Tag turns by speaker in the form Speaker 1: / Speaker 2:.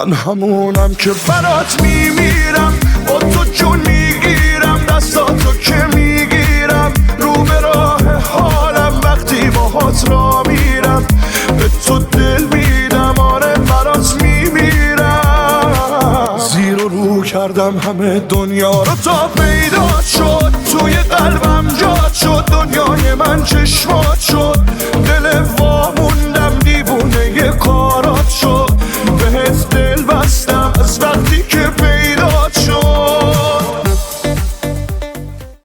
Speaker 1: من همونم که برات میمیرم، با تو جون میگیرم، دستاتو که میگیرم، رو به راه حالم وقتی باهات را میرم، به تو دل میدم، آره برات میمیرم. زیر و رو کردم همه دنیا رو تا پیدا شد، توی قلبم جات شد، دنیای من چشمات شد، دل وامون